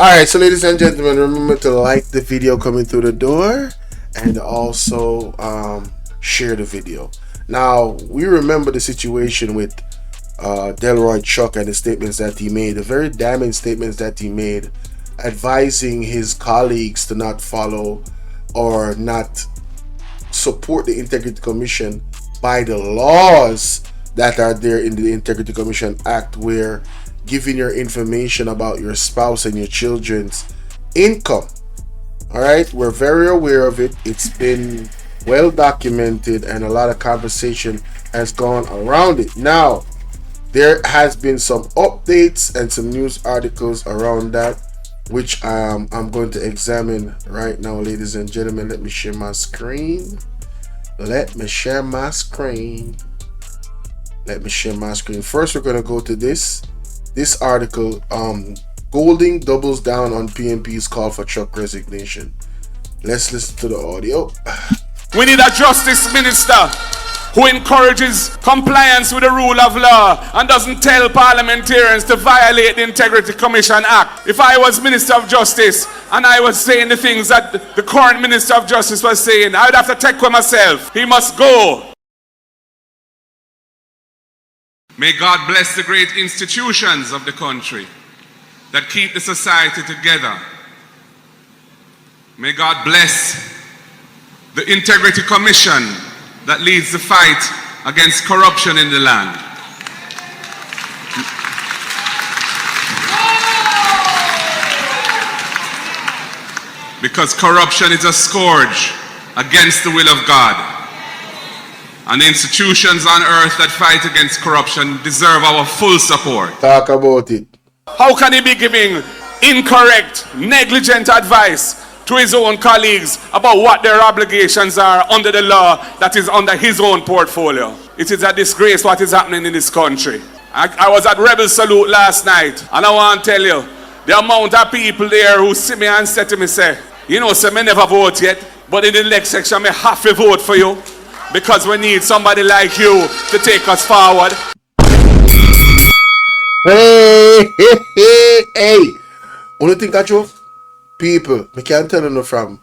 Alright, so ladies and gentlemen, remember to like the video coming through the door and also share the video. Now, we remember the situation with Delroy Chuck and the statements that he made, the very damning statements that he made, advising his colleagues to not follow or not support the Integrity Commission by the laws that are there in the Integrity Commission Act, where giving your information about your spouse and your children's income. All right, we're very aware of it. It's been well documented and a lot of conversation has gone around it. Now, there has been some updates and some news articles around that, which I'm going to examine right now, ladies and gentlemen. Let me share my screen. Let me share my screen. First, we're going to go to this article. Golding doubles down on PNP's call for Chuck resignation. Let's listen to the audio. We need a justice minister who encourages compliance with the rule of law and doesn't tell parliamentarians to violate the Integrity Commission Act. If I was Minister of Justice and I was saying the things that the current Minister of Justice was saying, I would have to take with myself. He must go. May God bless the great institutions of the country that keep the society together. May God bless the Integrity Commission that leads the fight against corruption in the land. Because corruption is a scourge against the will of God. And the institutions on earth that fight against corruption deserve our full support. Talk about it. How can he be giving incorrect, negligent advice to his own colleagues about what their obligations are under the law that is under his own portfolio? It is a disgrace what is happening in this country. I was at Rebel Salute last night, and I want to tell you, the amount of people there who see me and say to me, say, you know, say me never vote yet, but in the next section, me have to vote for you, because we need somebody like you to take us forward. Hey. Only thing I joke? People, I can tell you from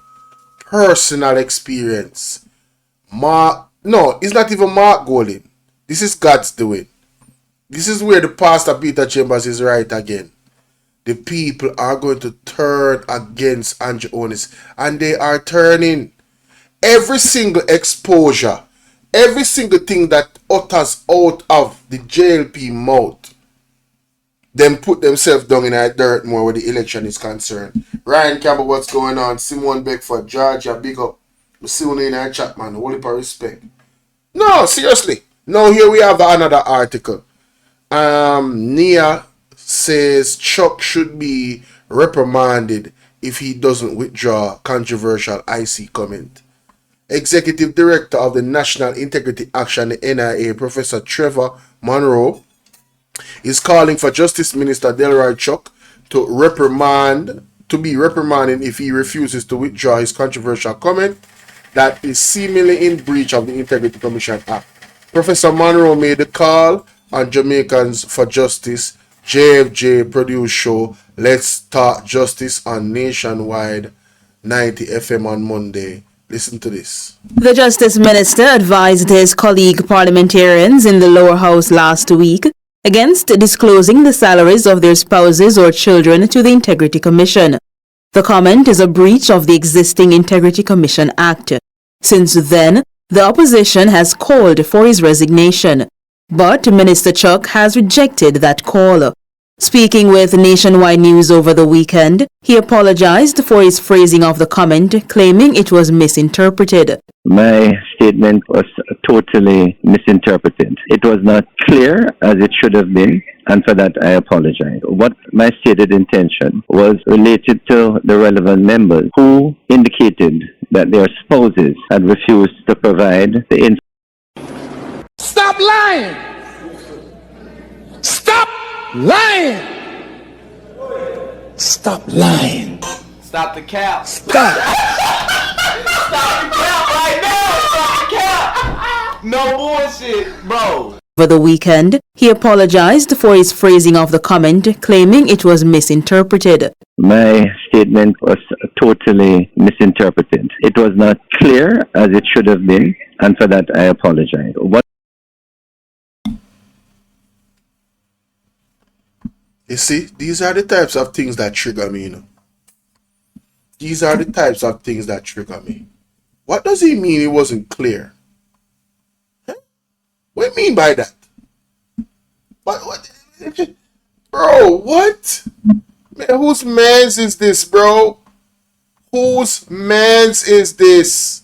personal experience. No, it's not even Mark Golding. This is God's doing. This is where the Pastor Peter Chambers is right again. The people are going to turn against Andrew Onis, and they are turning. Every single exposure, every single thing that utters out of the JLP mouth, them put themselves down in a dirt more where the election is concerned. Ryan Campbell, what's going on? Simone Beckford, Georgia, big up. We see you in a chat, man. Whole heap of respect. No, seriously. Now here we have another article. Nia says Chuck should be reprimanded if he doesn't withdraw controversial IC comment. Executive Director of the National Integrity Action, the NIA, Professor Trevor Monroe, is calling for Justice Minister Delroy Chuck to be reprimanded if he refuses to withdraw his controversial comment that is seemingly in breach of the Integrity Commission Act. Professor Monroe made the call on Jamaicans for Justice JFJ produced show Let's Talk Justice on Nationwide 90 FM on Monday. Listen to this. The Justice Minister advised his colleague parliamentarians in the lower house last week against disclosing the salaries of their spouses or children to the Integrity Commission. The comment is a breach of the existing Integrity Commission Act. Since then, the opposition has called for his resignation, but Minister Chuck has rejected that call. Speaking with Nationwide News over the weekend, he apologized for his phrasing of the comment, claiming it was misinterpreted. My statement was totally misinterpreted. It was not clear as it should have been, and for that I apologize. What my stated intention was related to the relevant members who indicated that their spouses had refused to provide the Stop lying! Stop lying! Stop lying! Stop the cap! Stop! Stop the cap right now! Stop the cap! No bullshit, bro. Over the weekend, he apologized for his phrasing of the comment, claiming it was misinterpreted. My statement was totally misinterpreted. It was not clear as it should have been, and for that I apologize. You see, these are the types of things that trigger me, you know. These are the types of things that trigger me. What does he mean it wasn't clear? Huh? What do you mean by that? What? Bro, what? Man, whose mans is this, bro? Whose mans is this?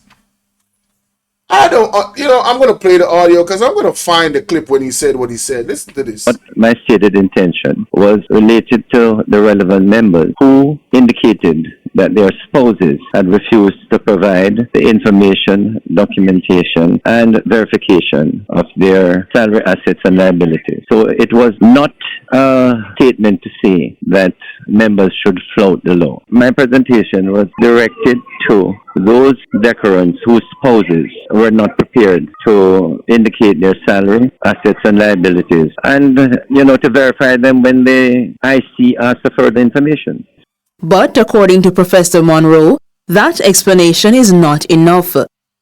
I don't, I'm going to play the audio because I'm going to find the clip when he said what he said. Listen to this. What my stated intention was related to the relevant members who indicated that their spouses had refused to provide the information, documentation, and verification of their salary assets and liabilities. So it was not a statement to say that members should flout the law. My presentation was directed to those declarants whose spouses were not prepared to indicate their salary, assets, and liabilities, and, to verify them when the IC asked for further information. But according to Professor Monroe, that explanation is not enough.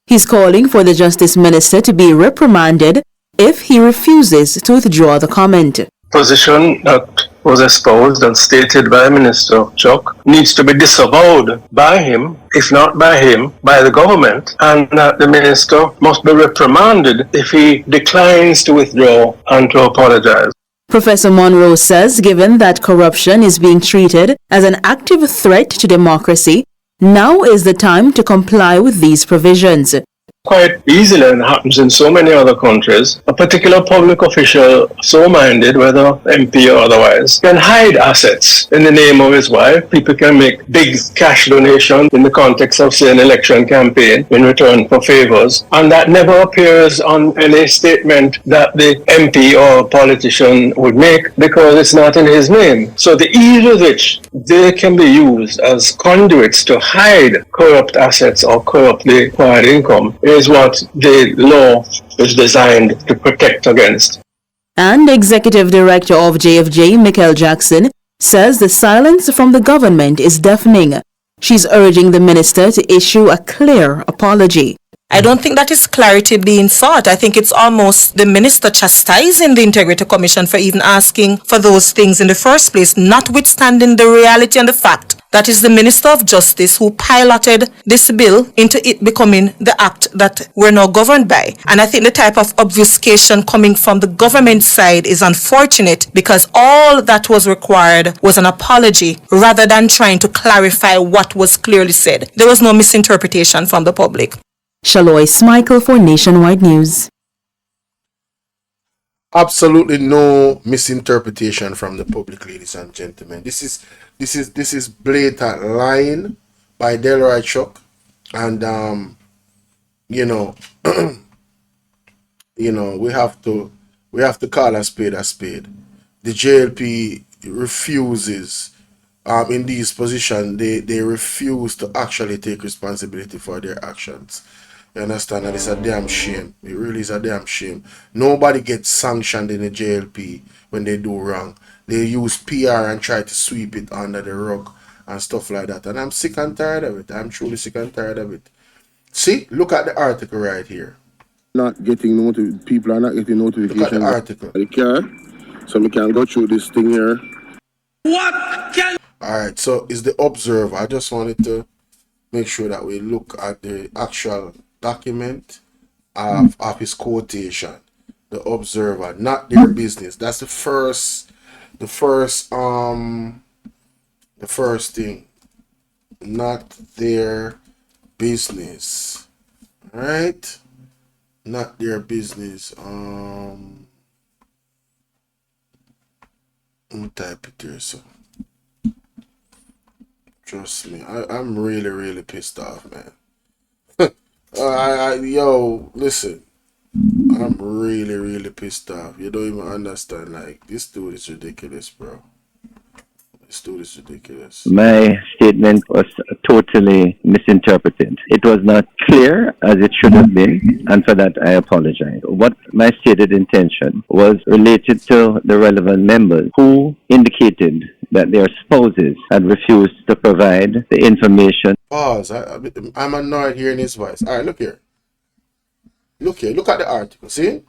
He's calling for the Justice Minister to be reprimanded if he refuses to withdraw the comment. Position that was espoused and stated by Minister Chuck needs to be disavowed by him, if not by him, by the government, and that the minister must be reprimanded if he declines to withdraw and to apologize. Professor Monroe says given that corruption is being treated as an active threat to democracy, now is the time to comply with these provisions. Quite easily, and happens in so many other countries, a particular public official, so minded, whether MP or otherwise, can hide assets in the name of his wife. People can make big cash donations in the context of, say, an election campaign in return for favors, and that never appears on any statement that the MP or politician would make because it's not in his name. So the ease with which they can be used as conduits to hide corrupt assets or corruptly acquired income is what the law is designed to protect against. And Executive Director of JFJ, Michael Jackson, says the silence from the government is deafening. She's urging the minister to issue a clear apology. I don't think that is clarity being sought. I think it's almost the minister chastising the Integrity Commission for even asking for those things in the first place, notwithstanding the reality and the fact that is the Minister of Justice who piloted this bill into it becoming the act that we're now governed by. And I think the type of obfuscation coming from the government side is unfortunate because all that was required was an apology rather than trying to clarify what was clearly said. There was no misinterpretation from the public. Shalois Michael for Nationwide News. Absolutely no misinterpretation from the public, ladies and gentlemen. This is blatant lying by Delroy Chuck, and we have to call a spade a spade. The JLP refuses in these positions, they refuse to actually take responsibility for their actions. You understand? And it's a damn shame. It really is a damn shame. Nobody gets sanctioned in the JLP when they do wrong. They use PR and try to sweep it under the rug and stuff like that. And I'm sick and tired of it. I'm truly sick and tired of it. See, look at the article right here. People are not getting notifications. Look at the article. The car, so we can go through this thing here. Alright, so it's the Observer. I just wanted to make sure that we look at the actual document of his quotation. The Observer, not their business. That's the first thing. Not their business. Right? Not their business. Let me type it here, so. Trust me, I'm really pissed off, man. Listen, I'm really pissed off. You don't even understand. Like, this dude is ridiculous, bro. This dude is ridiculous. My statement was totally misinterpreted. It was not clear as it should have been, and for that I apologize. What my stated intention was related to the relevant members who indicated that their spouses had refused to provide the information. Pause. I'm annoyed hearing his voice. All right, look here. Look here. Look at the article. See?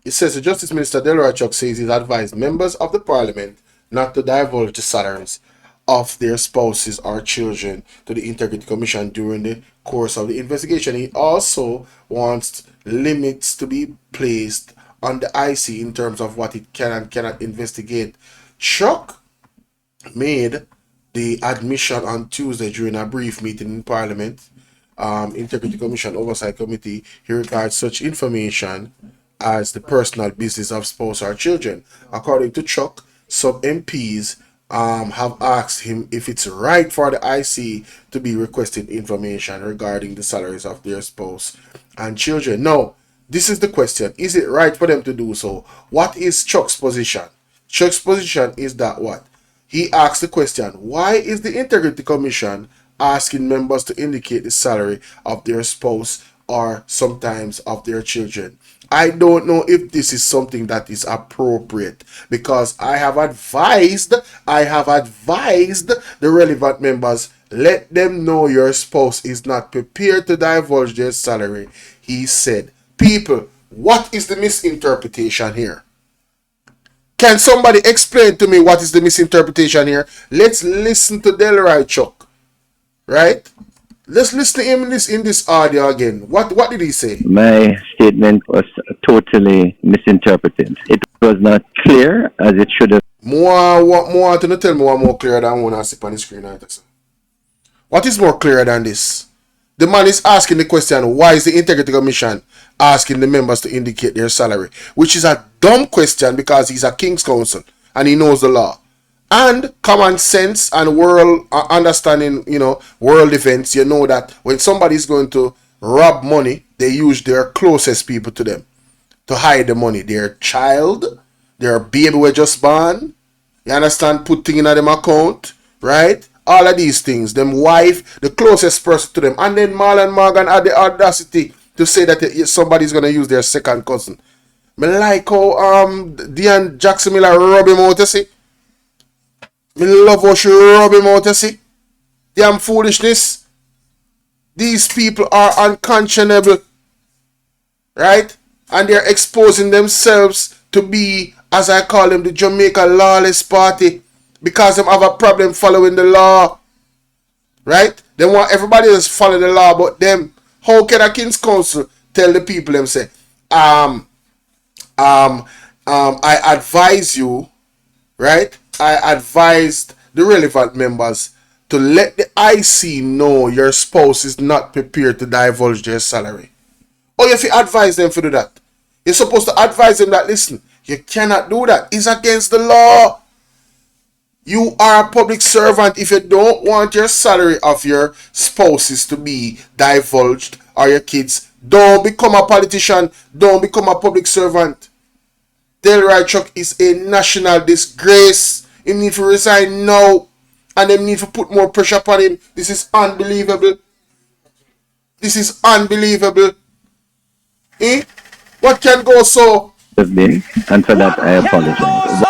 It says the Justice Minister Delroy says he's advised members of the Parliament not to divulge the salaries of their spouses or children to the Integrity Commission during the course of the investigation. He also wants limits to be placed on the IC in terms of what it can and cannot investigate. Chuck made the admission on Tuesday during a brief meeting in Parliament, Integrity Commission Oversight Committee. He regards such information as the personal business of spouse or children. According to Chuck, some MPs have asked him if it's right for the IC to be requesting information regarding the salaries of their spouse and children. Now, this is the question. Is it right for them to do so? What is Chuck's position? Chuck's position is that what? He asked the question, why is the Integrity Commission asking members to indicate the salary of their spouse or sometimes of their children? I don't know if this is something that is appropriate, because I have advised the relevant members, let them know your spouse is not prepared to divulge their salary. He said, people, what is the misinterpretation here? Can somebody explain to me what is the misinterpretation here? Let's listen to Delroy Chuck, right? Let's listen to him in this audio again. What did he say? My statement was totally misinterpreted. It was not clear as it should have. More to tell me what more clear than what I see on the screen right, sir. What is more clear than this? The man is asking the question, why is the Integrity Commission asking the members to indicate their salary? Which is a dumb question, because he's a King's Counsel and he knows the law. And common sense and world understanding, world events, you know that when somebody is going to rob money, they use their closest people to them to hide the money. Their child, their baby were just born, you understand, put things in them account, right? All of these things, them wife, the closest person to them. And then Marlon Morgan had the audacity to say that somebody's going to use their second cousin. Me like how Diane Jackson Miller rub him out, you see? Me love how she rub him out, you see? Damn foolishness. These people are unconscionable, right? And they're exposing themselves to be, as I call them, the Jamaica Lawless Party, because they have a problem following the law, right? They want everybody else to follow the law but them. How can a King's Counsel tell the people them say, I advise you, right? I advised the relevant members to let the IC know your spouse is not prepared to divulge their salary. Or if you advise them to do that, you're supposed to advise them that, listen, you cannot do that. It's against the law. You are a public servant. If you don't want your salary of your spouses to be divulged, or your kids, don't become a politician. Don't become a public servant. Delroy Chuck is a national disgrace. He need to resign now. And they need to put more pressure upon him. This is unbelievable. This is unbelievable. Eh? What can go so? Have been, and for that I apologize.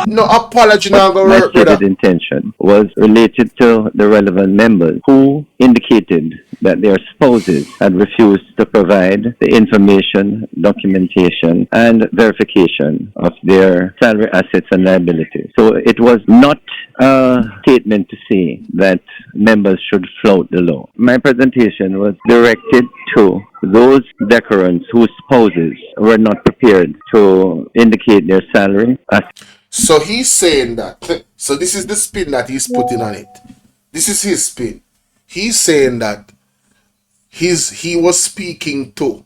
No apology now go My work, stated brother. intention was related to the relevant members who indicated that their spouses had refused to provide the information, documentation, and verification of their salary, assets, and liabilities. So it was not a statement to say that members should flout the law. My presentation was directed to those declarants whose spouses were not prepared to indicate their salary. So he's saying that. So this is the spin that he's putting on it. This is his spin. He's saying that he was speaking to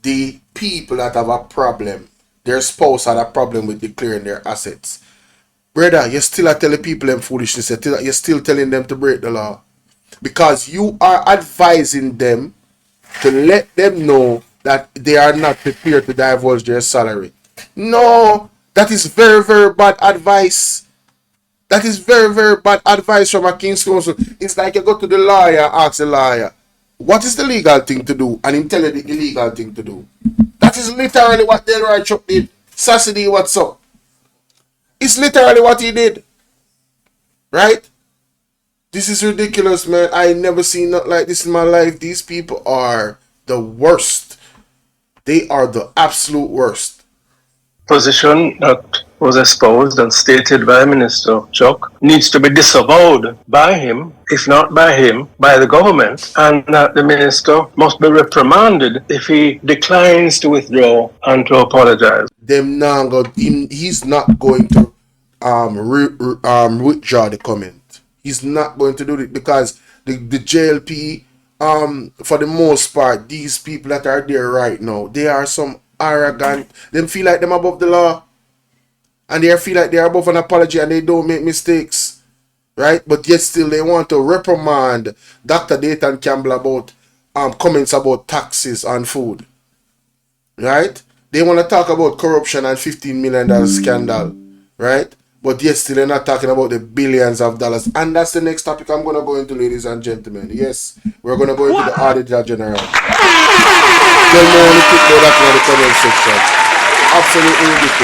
the people that have a problem. Their spouse had a problem with declaring their assets. Brother, you're still telling people them foolishness. You're still telling them to break the law. Because you are advising them to let them know that they are not prepared to divulge their salary. No, That is very, very bad advice. That is very, very bad advice from a King's Counsel. It's like you go to the lawyer and ask the lawyer, what is the legal thing to do? And him tell you the illegal thing to do. That is literally what Delroy Chuck did. Sassy, what's up? It's literally what he did. Right? This is ridiculous, man. I never seen nothing like this in my life. These people are the worst. They are the absolute worst. Position that was espoused and stated by Minister Chuck needs to be disavowed by him, if not by him, by the government, and that the minister must be reprimanded if he declines to withdraw and to apologize. He's not going to withdraw the comment. He's not going to do it because the JLP, for the most part, these people that are there right now, they are some arrogant. They feel like them above the law, and they feel like they're above an apology, and they don't make mistakes, right? But yet still they want to reprimand Dr. Dayton Campbell about comments about taxes on food, right? They want to talk about corruption and $15 million scandal, right? But yet still they're not talking about the billions of dollars. And that's the next topic I'm going to go into, ladies and gentlemen. Yes, we're going to go into the Auditor General. Tell me only put that in the comment section. Absolutely ridiculous.